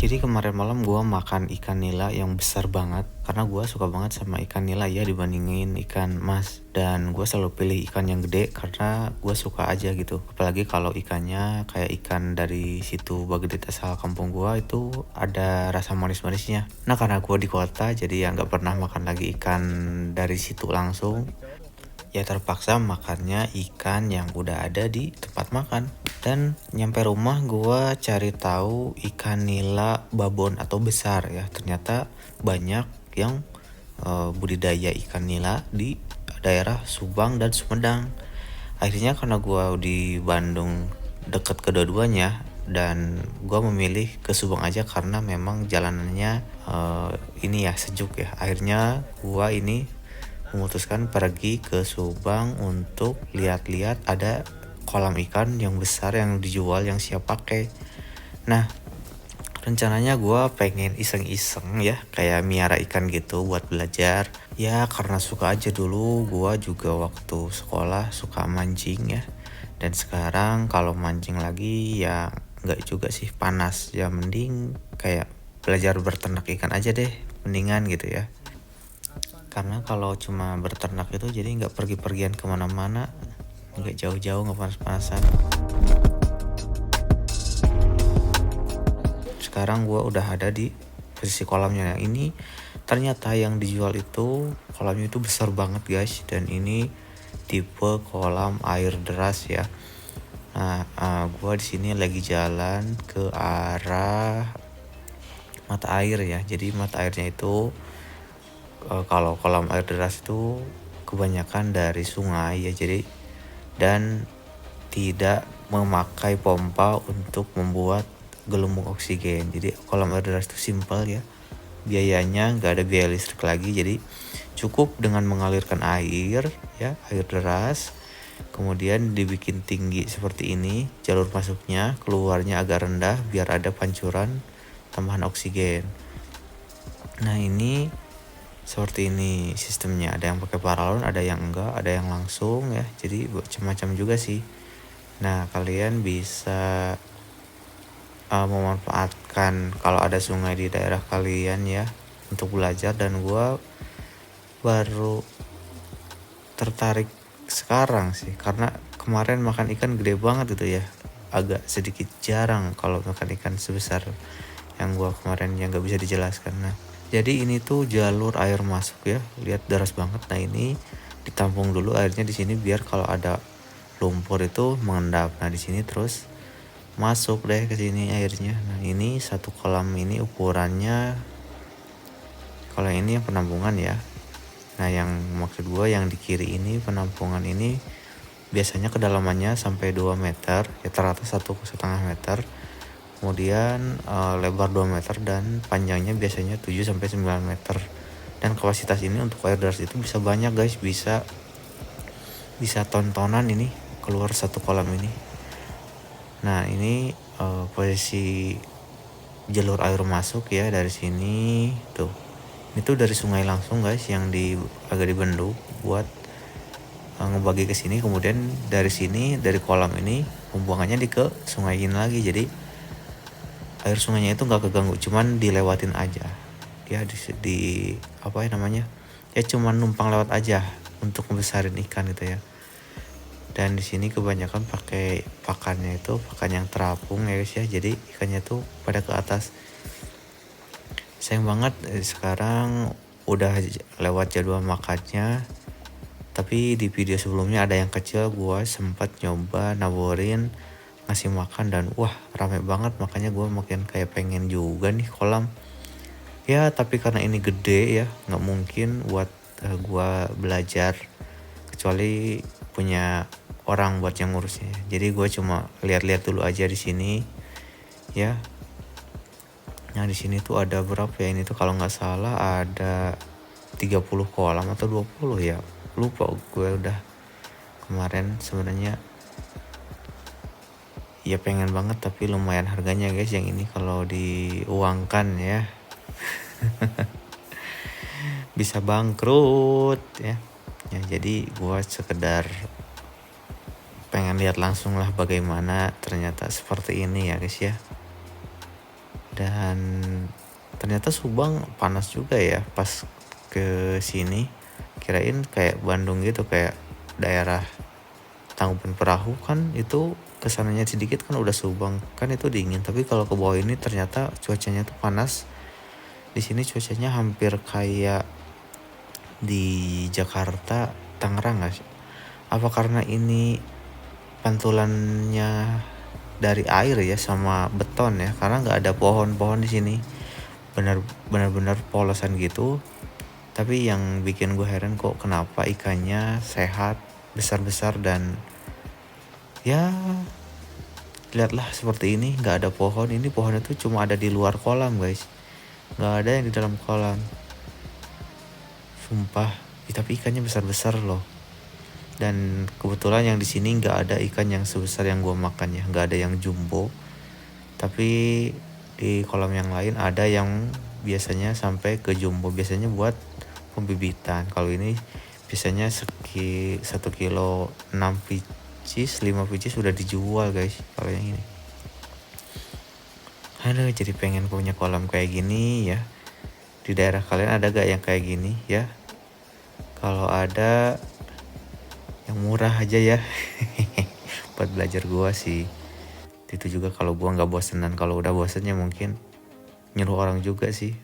Jadi kemarin malam gua makan ikan nila yang besar banget karena gua suka banget sama ikan nila ya dibandingin ikan mas, dan gua selalu pilih ikan yang gede karena gua suka aja gitu, apalagi kalau ikannya kayak ikan dari situ Bagedit asal kampung gua itu ada rasa manis-manisnya. Nah karena gua di kota jadi ya nggak pernah makan lagi ikan dari situ langsung, ya terpaksa makannya ikan yang udah ada di tempat makan. Dan nyampe rumah gua cari tahu ikan nila babon atau besar ya, ternyata banyak yang budidaya ikan nila di daerah Subang dan Sumedang. Akhirnya karena gua di Bandung deket kedua-duanya, dan gua memilih ke Subang aja karena memang jalanannya ini ya sejuk ya. Akhirnya gua ini memutuskan pergi ke Subang untuk lihat-lihat ada kolam ikan yang besar yang dijual yang siap pakai. Nah rencananya gue pengen iseng-iseng ya kayak miara ikan gitu buat belajar ya, karena suka aja. Dulu gue juga waktu sekolah suka mancing ya, dan sekarang kalau mancing lagi ya nggak juga sih, panas ya, mending kayak belajar berternak ikan aja deh mendingan gitu ya. Karena kalau cuma berternak itu jadi nggak pergi-pergian kemana-mana, nggak jauh-jauh, nggak panas-panasan. Sekarang gue udah ada di posisi kolamnya. Nah, ini ternyata yang dijual itu kolamnya itu besar banget guys, dan ini tipe kolam air deras ya. Nah gue di sini lagi jalan ke arah mata air ya. Jadi mata airnya itu kalau kolam air deras itu kebanyakan dari sungai ya, jadi dan tidak memakai pompa untuk membuat gelembung oksigen. Jadi kolam air deras itu simpel ya, biayanya nggak ada biaya listrik lagi, jadi cukup dengan mengalirkan air ya, air deras, kemudian dibikin tinggi seperti ini jalur masuknya, keluarnya agak rendah biar ada pancuran tambahan oksigen. Nah ini seperti ini sistemnya, ada yang pakai paralon, ada yang enggak, ada yang langsung ya, jadi macam-macam juga sih. Nah kalian bisa memanfaatkan kalau ada sungai di daerah kalian ya untuk belajar, dan gue baru tertarik sekarang sih karena kemarin makan ikan gede banget gitu ya, agak sedikit jarang kalau makan ikan sebesar yang gue kemarin yang gak bisa dijelaskan. Nah jadi ini tuh jalur air masuk ya, lihat deras banget. Nah ini ditampung dulu airnya di sini biar kalau ada lumpur itu mengendap. Nah di sini terus masuk deh ke sini airnya. Nah ini satu kolam ini ukurannya, kalau ini yang penampungan ya. Nah yang maksud gue yang di kiri ini penampungan ini biasanya kedalamannya sampai 2 meter ya, rata-rata 1,5 meter, kemudian lebar 2 meter dan panjangnya biasanya 7-9 meter. Dan kapasitas ini untuk air deras itu bisa banyak guys, bisa tontonan ini keluar satu kolam ini. Nah ini posisi jalur air masuk ya dari sini tuh. Itu dari sungai langsung guys, yang agak dibendung buat ngebagi ke sini, kemudian dari sini dari kolam ini pembuangannya ke sungai ini lagi. Jadi air sungainya itu nggak keganggu, cuman dilewatin aja ya, di apa ya namanya ya, cuman numpang lewat aja untuk membesarin ikan gitu ya. Dan di sini kebanyakan pakai pakannya itu pakan yang terapung ya guys ya, jadi ikannya tuh pada ke atas. Sayang banget sekarang udah lewat jadwal makannya, tapi di video sebelumnya ada yang kecil gua sempat nyoba nawarin ngasih makan, dan wah rame banget, makanya gue makin kayak pengen juga nih kolam ya. Tapi karena ini gede ya nggak mungkin buat gue belajar kecuali punya orang buat yang ngurusnya. Jadi gue cuma lihat-lihat dulu aja di sini ya. Nah di sini tuh ada berapa ya, ini tuh kalau nggak salah ada 30 kolam atau 20 ya, lupa gue udah. Kemarin sebenarnya ya pengen banget, tapi lumayan harganya guys yang ini kalau diuangkan ya. Bisa bangkrut ya. Ya jadi gua sekedar pengen lihat langsung lah bagaimana ternyata seperti ini ya guys ya. Dan ternyata Subang panas juga ya pas ke sini. Kirain kayak Bandung gitu, kayak daerah Tangkuban Perahu kan itu kesananya sedikit kan udah Subang kan itu dingin, tapi kalau ke bawah ini ternyata cuacanya tuh panas. Di sini cuacanya hampir kayak di Jakarta, Tangerang nggak sih? Apa karena ini pantulannya dari air ya sama beton ya, karena nggak ada pohon-pohon di sini, benar-benar polosan gitu. Tapi yang bikin gue heran kok kenapa ikannya sehat, besar-besar, dan ya lihatlah seperti ini. Nggak ada pohon, ini pohonnya tuh cuma ada di luar kolam guys, nggak ada yang di dalam kolam, sumpah. Tapi ikannya besar-besar loh. Dan kebetulan yang di sini nggak ada ikan yang sebesar yang gue makan ya, nggak ada yang jumbo. Tapi di kolam yang lain ada yang biasanya sampai ke jumbo, biasanya buat pembibitan. Kalau ini biasanya 1 kilo 6 pieces, 5 pieces sudah dijual guys. Kalau yang ini, aduh, jadi pengen punya kolam kayak gini ya. Di daerah kalian ada gak yang kayak gini ya? Kalau ada yang murah aja ya. Buat belajar gua sih. Itu juga kalau gua nggak bosenan. Kalau udah bosennya mungkin nyuruh orang juga sih.